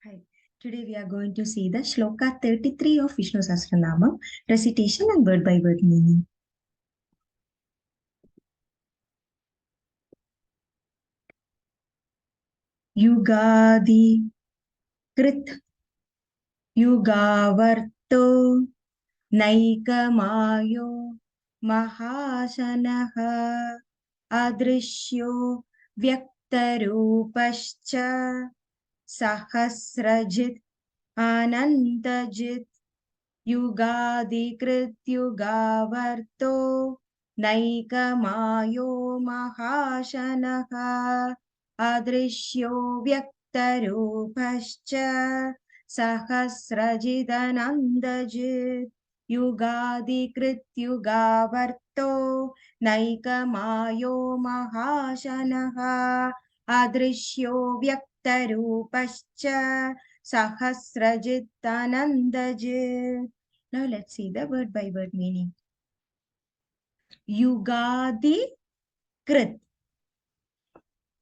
Hi. Today we are going to see the Shloka 33 of Vishnu Sahasranamam, recitation and word by word meaning. Yugaadi-krit Yugaavartho naikamaayo mahaasanaha adrisyo vyaktaroopascha sahasrajit anantajith Yugaadi-krit Yugaavartho naikamaayo mahaasanaha adrisyo vyaktaroopascha sahasrajit anantajith Yugaadi-krit Yugaavartho naikamaayo mahaasanaha adrisyo vyaktaroopascha sahasrajit anantajith. Now let's see the word by word meaning. Yugaadi-krit.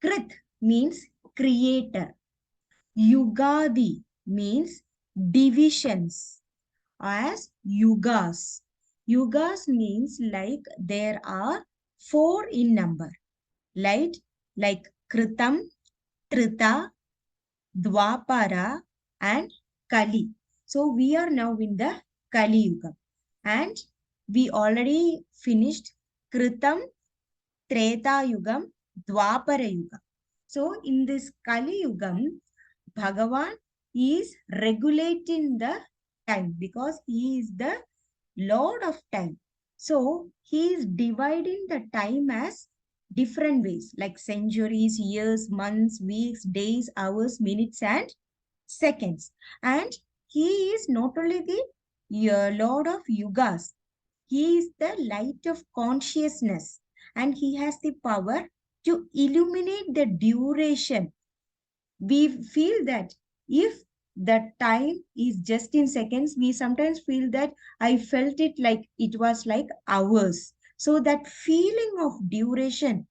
Krit means creator. Yugadi means divisions as yugas. Yugas means like there are 4 in number. Like Kritam, Tretaa, Dvaapara and Kali. So we are now in the Kali Yuga. And we already finished Kritam, Tretaa Yugam, Dvaapara Yuga. So in this Kali Yugam, Bhagavan is regulating the time because he is the Lord of time. So he is dividing the time as different ways like centuries, years, months, weeks, days, hours, minutes and seconds. And he is not only the Lord of Yugas, he is the light of consciousness and he has the power to illuminate the duration. We feel that if the time is just in seconds, we sometimes feel that I felt it like it was like hours. So that feeling of duration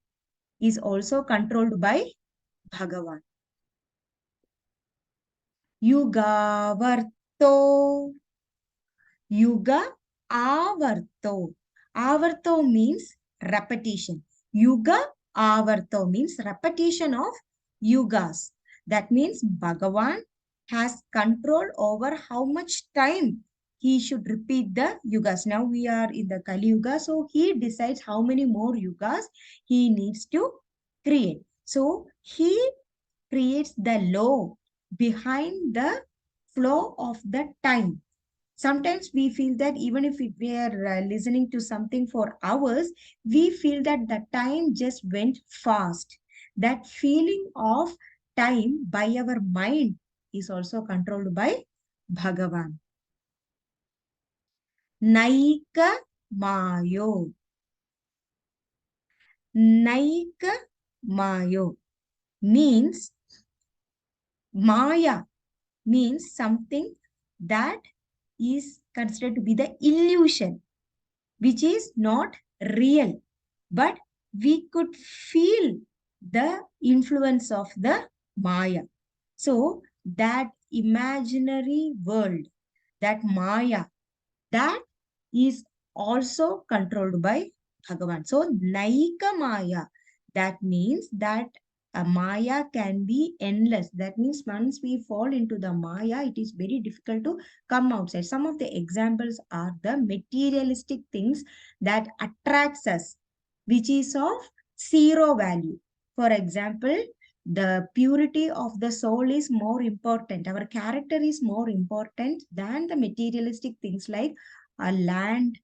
is also controlled by Bhagavan. Yugaavarto. Yugaavarto. Avarto means repetition. Yugaavarto means repetition of yugas. That means Bhagavan has control over how much time he should repeat the yugas. Now we are in the Kali Yuga, so he decides how many more yugas he needs to create. So he creates the law behind the flow of the time. Sometimes we feel that even if we are listening to something for hours, we feel that the time just went fast. That feeling of time by our mind is also controlled by Bhagavan. Naikamaayo. Naikamaayo means Maya means something that is considered to be the illusion, which is not real, but we could feel the influence of the Maya. So that imaginary world, that Maya, that is also controlled by Bhagavan. So naikamaayo, that means that a Maya can be endless. That means once we fall into the Maya, it is very difficult to come outside. Some of the examples are the materialistic things that attracts us, which is of zero value. For example, the purity of the soul is more important. Our character is more important than the materialistic things like land,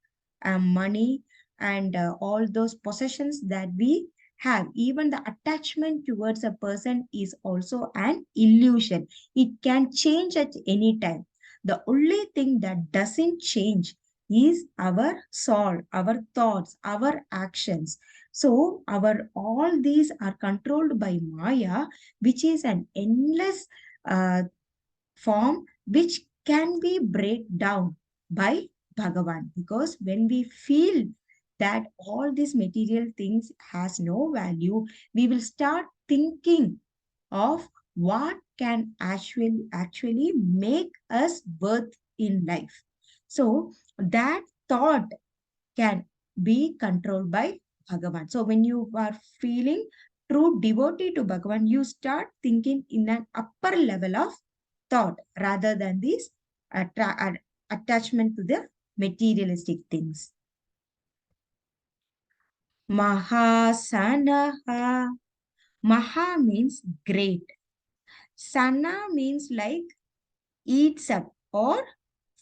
money, and all those possessions that we have. Even the attachment towards a person is also an illusion. It can change at any time. The only thing that doesn't change is our soul, our thoughts, our actions. So all these are controlled by Maya, which is an endless form which can be break down by Bhagavan. Because when we feel that all these material things has no value, we will start thinking of what can actually make us worth in life. So that thought can be controlled by Bhagavan. So when you are feeling true devotee to Bhagavan, you start thinking in an upper level of thought rather than this attachment to the materialistic things. Mahaasanaha. Maha means great. Sana means like eats up or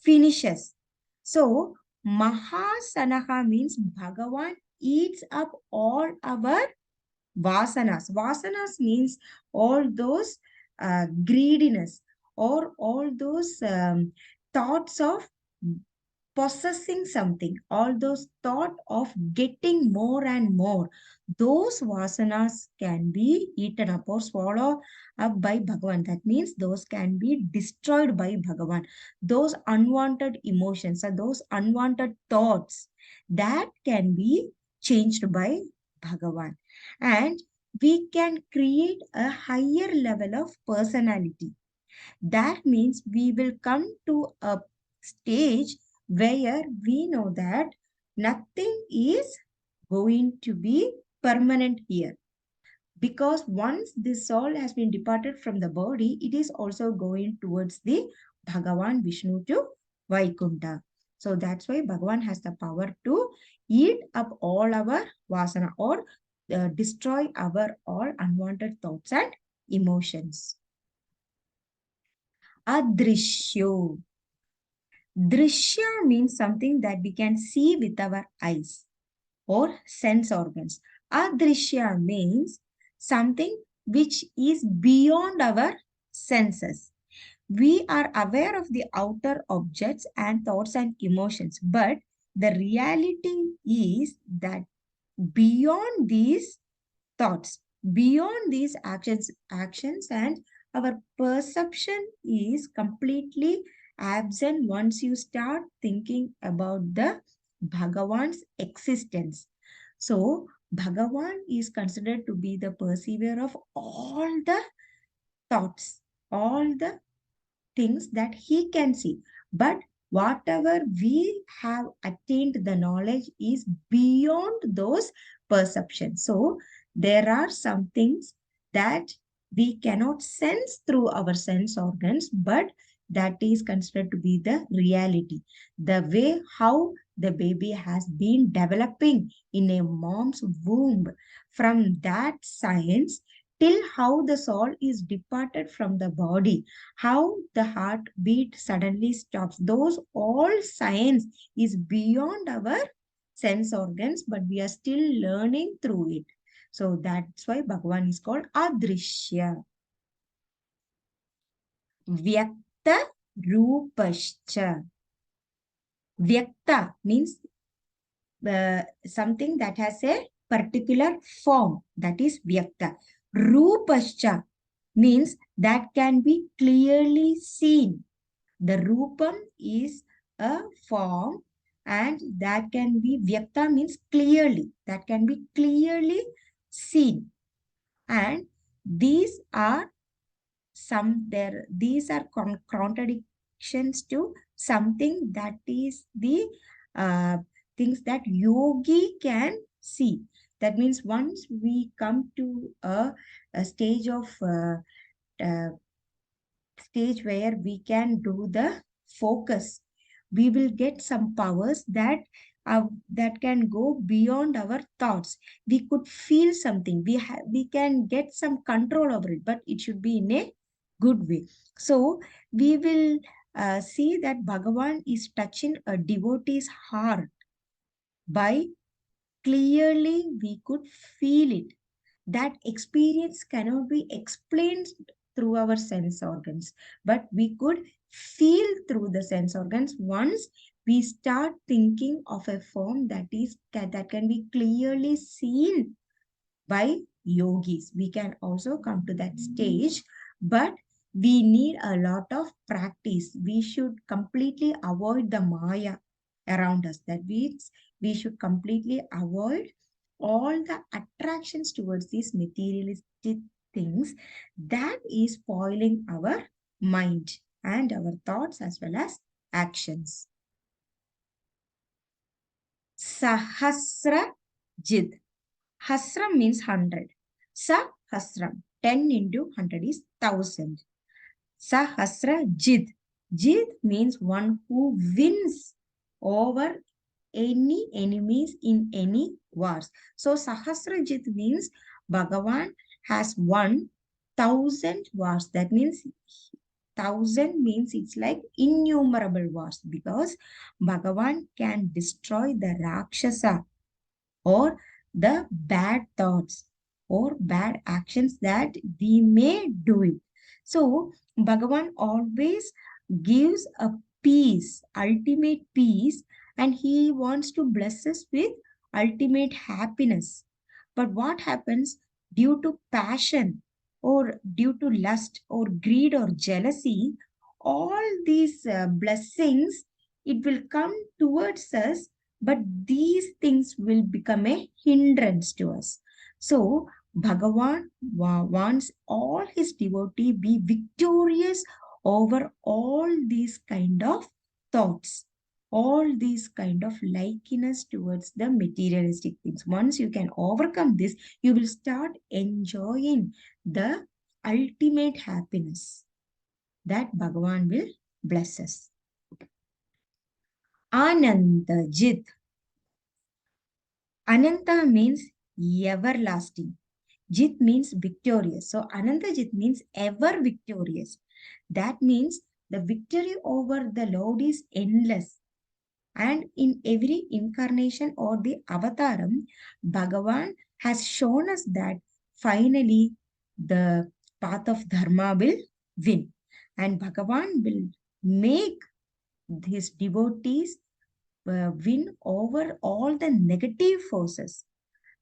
finishes. So, mahaasanaha means Bhagavan eats up all our vasanas. Vasanas means all those greediness or all those thoughts of possessing something, all those thought of getting more and more, those vasanas can be eaten up or swallowed up by Bhagavan. That means those can be destroyed by Bhagavan. Those unwanted emotions or those unwanted thoughts that can be changed by Bhagavan. And we can create a higher level of personality. That means we will come to a stage where we know that nothing is going to be permanent here. Because once this soul has been departed from the body, it is also going towards the Bhagavan Vishnu to Vaikunta. So that's why Bhagavan has the power to eat up all our vasana or destroy our all unwanted thoughts and emotions. Adrisyo. Drishya means something that we can see with our eyes or sense organs. Adrisya means something which is beyond our senses. We are aware of the outer objects and thoughts and emotions, but the reality is that beyond these thoughts, beyond these actions and our perception is completely absent once you start thinking about the Bhagavan's existence. So Bhagavan is considered to be the perceiver of all the thoughts, all the things that he can see. But whatever we have attained the knowledge is beyond those perceptions. So there are some things that we cannot sense through our sense organs, but that is considered to be the reality. The way how the baby has been developing in a mom's womb, from that science till how the soul is departed from the body, how the heartbeat suddenly stops. Those all science is beyond our sense organs, but we are still learning through it. So that's why Bhagavan is called adrisyo. Vyaktaroopascha. Vyakta means something that has a particular form, that is vyakta. Roopascha means that can be clearly seen. The rupam is a form and that can be vyakta means clearly, that can be clearly seen. And these are these are contradictions to something that is the uh, things that yogi can see. That means once we come to a stage of uh, stage where we can do the focus, we will get some powers that can go beyond our thoughts. We could feel something, we can get some control over it, but it should be in a good way. So we will see that Bhagavan is touching a devotee's heart by clearly we could feel it. That experience cannot be explained through our sense organs, but we could feel through the sense organs once we start thinking of a form that can be clearly seen by yogis. We can also come to that stage, but we need a lot of practice. We should completely avoid the maya around us. That means we should completely avoid all the attractions towards these materialistic things that is spoiling our mind and our thoughts as well as actions. Sahasrajit. Hasram means 100. Sahasram. 10 into 100 is 1000. Sahasrajit. Jit means one who wins over any enemies in any wars. So Sahasrajit means Bhagavan has won 1000 wars. That means 1000 means it's like innumerable wars because Bhagavan can destroy the Rakshasa or the bad thoughts or bad actions that we may do it. So Bhagavan always gives a peace, ultimate peace, and he wants to bless us with ultimate happiness. But what happens due to passion or due to lust or greed or jealousy, all these blessings, it will come towards us, but these things will become a hindrance to us. So Bhagavan wants all his devotee be victorious over all these kind of thoughts, all these kind of likeness towards the materialistic things. Once you can overcome this, you will start enjoying the ultimate happiness that Bhagavan will bless us. Anantajith. Ananta means everlasting. Jit means victorious. So Anantajit means ever victorious. That means the victory over the Lord is endless. And in every incarnation or the avataram, Bhagavan has shown us that finally the path of dharma will win. And Bhagavan will make his devotees win over all the negative forces.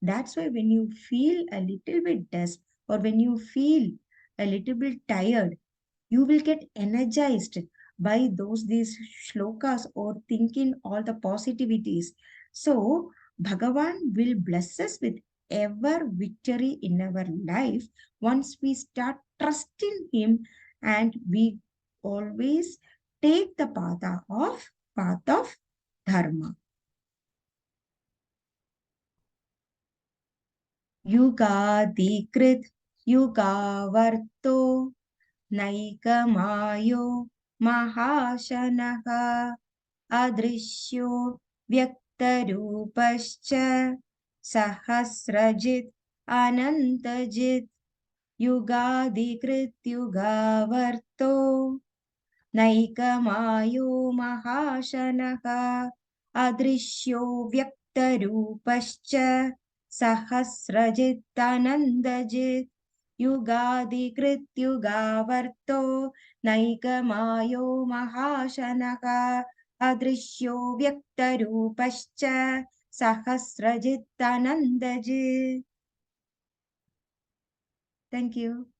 That's why when you feel a little bit desperate or when you feel a little bit tired, you will get energized by these shlokas or thinking all the positivities. So Bhagavan will bless us with ever victory in our life once we start trusting him and we always take the path of dharma. Yugaadi-krit Yugaavartho naikamaayo mahaasanaha adrisyo vyaktaroopascha sahasrajit anantajith Yugaadi-krit Yugaavartho naikamaayo mahaasanaha adrisyo vyaktaroopascha sahasrajit anantajith Yugaadi-krit Yugaavartho naikamaayo mahaasanaha adrisyo vyaktaroopascha sahasrajit anantajith. Thank you.